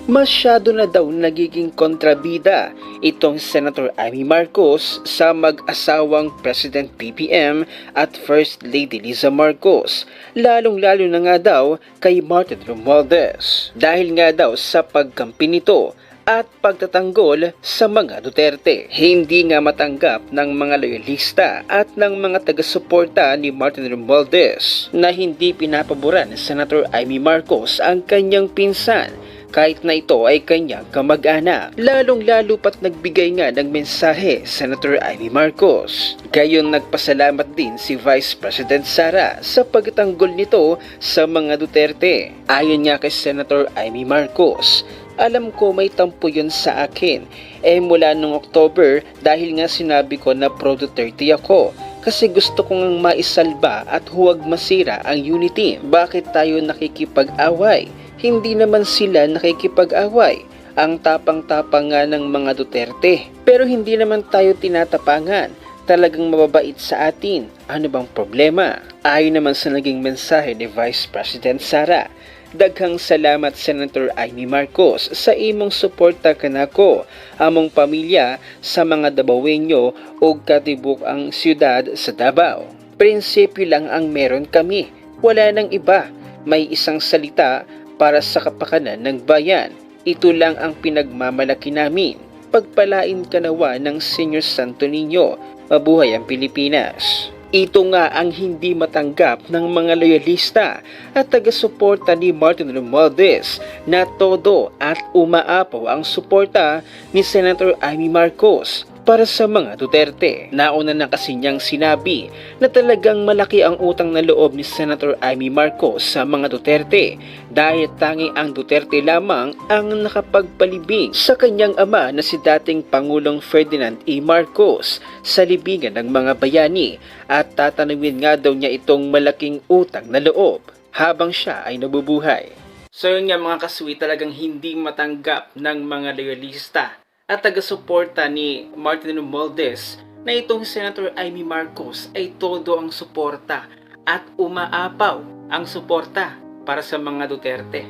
Masyado na daw nagiging kontrabida itong Senator Amy Marcos sa mag-asawang President PBM at First Lady Liza Marcos, lalong-lalo na nga daw kay Martin Romualdez. Dahil nga daw sa pagkampi nito at pagtatanggol sa mga Duterte. Hindi nga matanggap ng mga loyalista at ng mga taga-suporta ni Martin Romualdez na hindi pinapaboran ni Senator Amy Marcos ang kanyang pinsan kahit na ito ay kanyang kamag-anak. Lalong-lalo pat nagbigay nga ng mensahe Senator Amy Marcos. Gayon nagpasalamat din si Vice President Sara sa pagtanggol nito sa mga Duterte. Ayon nga kay Senator Amy Marcos, alam ko may tampo yun sa akin. Mula nung October dahil nga sinabi ko na pro-Duterte ako. Kasi gusto kong maisalba at huwag masira ang unity. Bakit tayo nakikipag-away? Hindi naman sila nakikipag-away. Ang tapang-tapang nga ng mga Duterte. Pero hindi naman tayo tinatapangan. Talagang mababait sa atin. Ano bang problema? Ayon naman sa naging mensahe ni Vice President Sara, daghang salamat Senator Amy Marcos sa imong suporta kanako, among pamilya sa mga Dabawenyo o katibuk ang siyudad sa Davao. Prinsipyo lang ang meron kami, wala nang iba. May isang salita para sa kapakanan ng bayan. Ito lang ang pinagmamalaki namin. Pagpalain ka nawa ng Senior Santo Niño. Mabuhay ang Pilipinas. Ito nga ang hindi matanggap ng mga loyalista at taga-suporta ni Martin Romualdez na todo at umaapaw ang suporta ni Senator Amy Marcos para sa mga Duterte. Nauna na kasi niyang sinabi na talagang malaki ang utang na loob ni Senator Amy Marcos sa mga Duterte dahil tangi ang Duterte lamang ang nakapagpalibing sa kanyang ama na si dating Pangulong Ferdinand E. Marcos sa libingan ng mga bayani at tatanawin nga daw niya itong malaking utang na loob habang siya ay nabubuhay. So yun nga mga kaswi, talagang hindi matanggap ng mga loyalista at taga-suporta ni Martin Romualdez na itong Senator Amy Marcos ay todo ang suporta at umaapaw ang suporta para sa mga Duterte.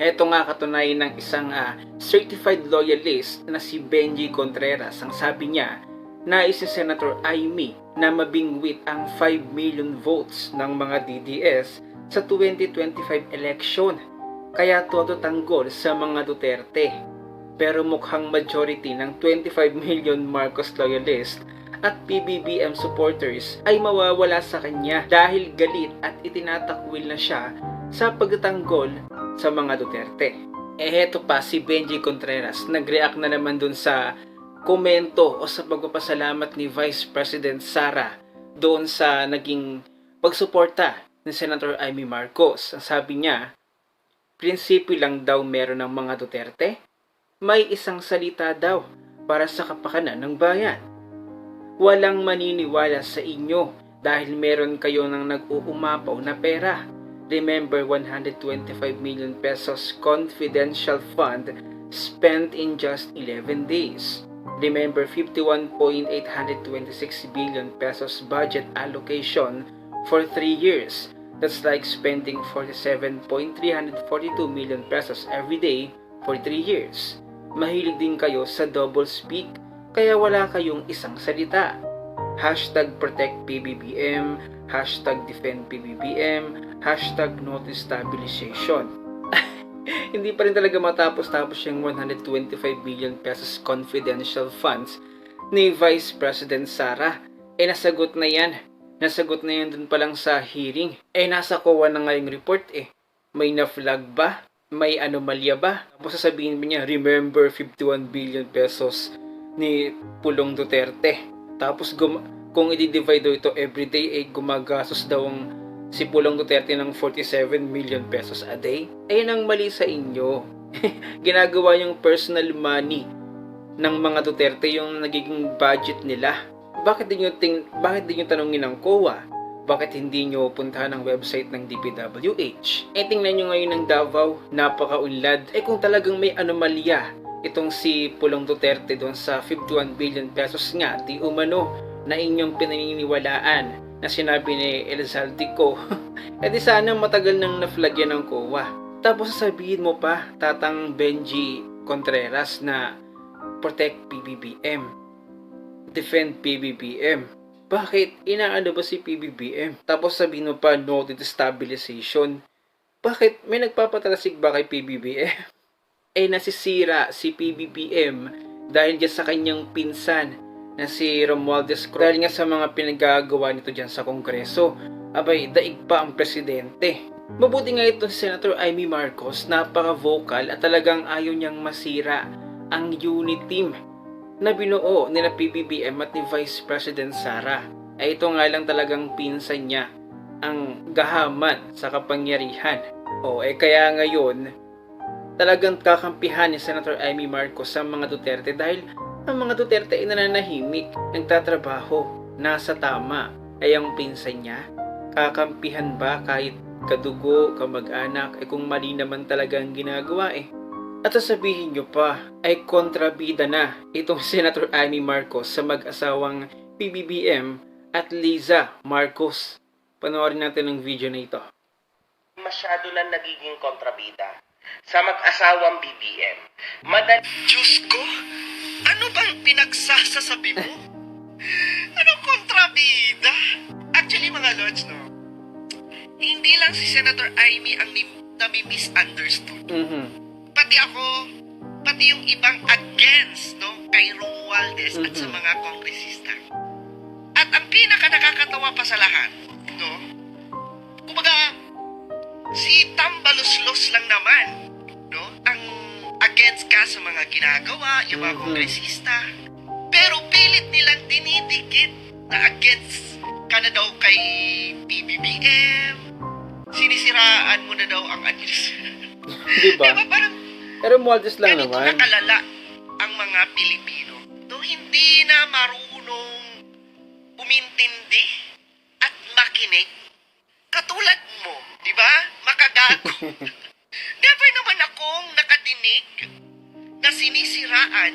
Ito nga katunayan ng isang certified loyalist na si Benji Contreras. Ang sabi niya, nais si Senator Amy na mabingwit ang 5 million votes ng mga DDS sa 2025 election. Kaya todo tanggol sa mga Duterte. Pero mukhang majority ng 25 million Marcos loyalist at PBBM supporters ay mawawala sa kanya dahil galit at itinatakwil na siya sa pagtanggol sa mga Duterte. Heto pa si Benji Contreras, nag-react na naman dun sa komento o sa pagpapasalamat ni Vice President Sara doon sa naging pagsuporta ni Senator Amy Marcos. Ang sabi niya, prinsipyo lang daw meron ng mga Duterte. May isang salita daw para sa kapakanan ng bayan. Walang maniniwala sa inyo dahil meron kayo ng nag-uumapaw na pera. Remember 125 million pesos confidential fund spent in just 11 days. Remember 51.826 billion pesos budget allocation for 3 years. That's like spending 47.342 million pesos every day for 3 years. Mahilig din kayo sa double speak, kaya wala kayong isang salita. Hashtag protect PBBM, hashtag defend PBBM, hashtag notice stabilization. Hindi pa rin talaga matapos-tapos yung 125 billion pesos confidential funds ni Vice President Sara. Nasagot na yan. Nasagot na yan dun pa lang sa hearing. Nasa COA na nga yung report May na-flag ba? May anomalya ba? Tapos sasabihin mo niya, remember 51 billion pesos ni Pulong Duterte. Tapos kung i-divide daw ito everyday, gumagastos daw si Pulong Duterte ng 47 million pesos a day. Ang mali sa inyo. Ginagawa yung personal money ng mga Duterte yung nagiging budget nila. Bakit din nyo tanongin ng COA? Bakit hindi nyo puntahan ang website ng DPWH? Tingnan nyo ngayon ng Davao, napakaunlad. Kung talagang may anomalya itong si Pulong Duterte doon sa 51 billion pesos nga, di umano na inyong pinaniniwalaan na sinabi ni Elizalde Co. Di sana matagal nang na-flag yan ng COA. Tapos sasabihin mo pa, Tatang Benji Contreras, na protect PBBM, defend PBBM. Bakit? Inaano ba si PBBM? Tapos sabihin mo pa, no destabilization. Bakit? May nagpapatalsik ba kay PBBM? Nasisira si PBBM dahil dyan sa kanyang pinsan na si Romualdez Cruz. Dahil nga sa mga pinagagawa nito dyan sa Kongreso, abay, daig pa ang presidente. Mabuti nga ito si Senator Amy Marcos, napaka-vocal at talagang ayaw niyang masira ang unit team na binuo nila PBBM at ni Vice President Sara. Ito nga lang talagang pinsan niya ang gahaman sa kapangyarihan. Kaya ngayon, talagang kakampihan ni Senator Amy Marcos sa mga Duterte dahil ang mga Duterte ay nananahimik, nagtatrabaho, nasa tama. Ay ang pinsan niya, kakampihan ba kahit kadugo, kamag-anak, kung mali naman talaga ang ginagawa At sasabihin nyo pa, ay kontrabida na itong Senator Amy Marcos sa mag-asawang PBBM at Liza Marcos. Panoorin natin ang video na ito. Masyado na nagiging kontrabida sa mag-asawang BBM. Diyos ko, ano bang pinagsasasabi mo? Anong kontrabida? Actually, mga lords, no? Hindi lang si Senator Amy ang nami-misunderstood. Pati ako, pati yung ibang against, no, kay Romualdez at sa mga kongresista. At ang pinaka-nakakatawa pa sa lahat, no, kumbaga, si Tambaluslos lang naman, no, ang against ka sa mga ginagawa, yung mga kongresista. Pero pilit nilang dinidikit na against ka na daw kay PBBM, sinisiraan mo na daw ang administrasyon. Diba? Parang, pero Romualdez lang ganito naman. nakalala ang mga Pilipino. No, hindi na marunong umintindi at makinig. Katulad mo, di ba? Makagago. Never naman akong nakadinig na sinisiraan,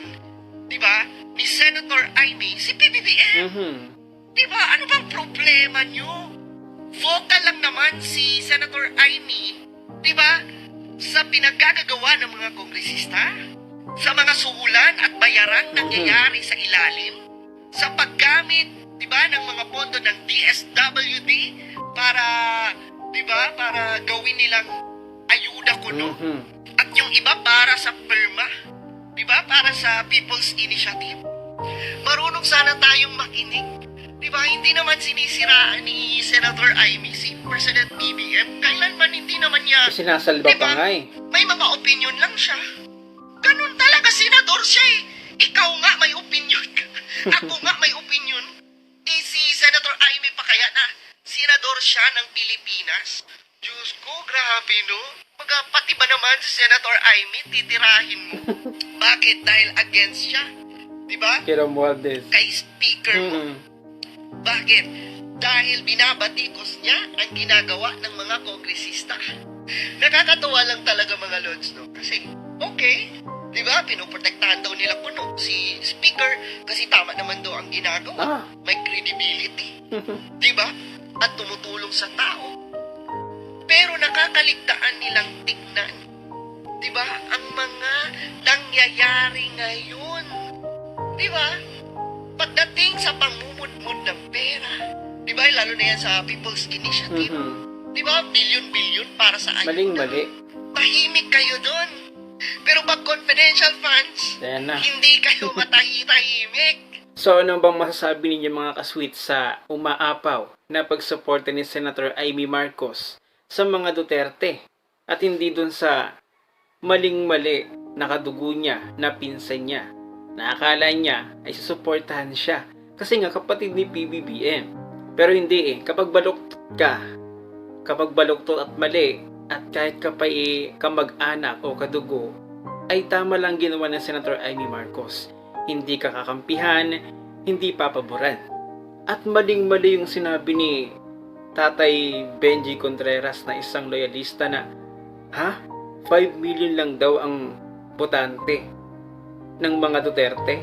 di ba, ni Senator Amy si PBBM. Di ba? Ano bang problema nyo? Vocal lang naman si Senator Amy, di ba, sa pinagagagawa ng mga kongresista, sa mga suhulan at bayarang nangyayari sa ilalim, sa paggamit, di ba, ng mga pondo ng DSWD para, di ba, para gawin nilang ayuda kuno. At yung iba para sa PERMA, di ba, para sa People's Initiative. Marunong sana tayong makinig. Di ba, hindi naman sinisiraan ni Senator Amy si President BBM. Kailanman hindi naman niya... Sinasalba diba, pa nga may mga opinion lang siya. Ganun talaga, senador siya Ikaw nga may opinion. Ako nga may opinion. Si Senator Amy pa kaya na senador siya ng Pilipinas. Diyos ko, grabe no. Pati ba naman si Senator Amy titirahin mo? Bakit? Dahil against siya. Diba? kay Romualdez. Kay speaker mo. Bakit? Dahil binabatikos niya ang ginagawa ng mga kongresista. Nakakatawa lang talaga mga lords, no? Kasi, okay, di ba, pinoprotektahan daw nila kuno si speaker kasi tama naman daw ang ginagawa. May credibility. Di ba? At tumutulong sa tao. Pero nakakaligtaan nilang tignan, di ba, ang mga nangyayari ngayon. Di ba? Pagdating sa pangmumudmud ng pera, di ba, lalo na yan sa People's Initiative, di ba, bilyon-bilyon para sa ayuda. Maling-mali. Tahimik kayo doon. Pero pag confidential funds, hindi kayo matahimik. So ano bang masasabi ninyo mga kasweet sa umaapaw na pagsuporta ni Senator Amy Marcos sa mga Duterte at hindi dun sa maling-mali na kadugo niya, na pinsan niya, na akala niya ay susuportahan siya kasi nga kapatid ni PBBM. Pero hindi kapag baluktot at mali at kahit ka pa kamag-anak o kadugo, ay tama lang ginawa ng Senator Amy Marcos. Hindi ka kakampihan, hindi papaboran. At maling-mali yung sinabi ni Tatay Benji Contreras na isang loyalista na 5 million lang daw ang botante ng mga Duterte.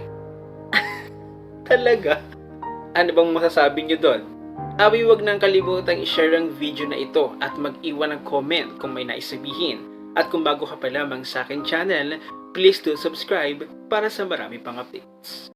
Talaga? Ano bang masasabi nyo doon? Huwag nang kalimutang i-share ang video na ito at mag-iwan ng comment kung may naisabihin At kung bago ka pa lamang sa akin channel, please do subscribe para sa marami pang updates.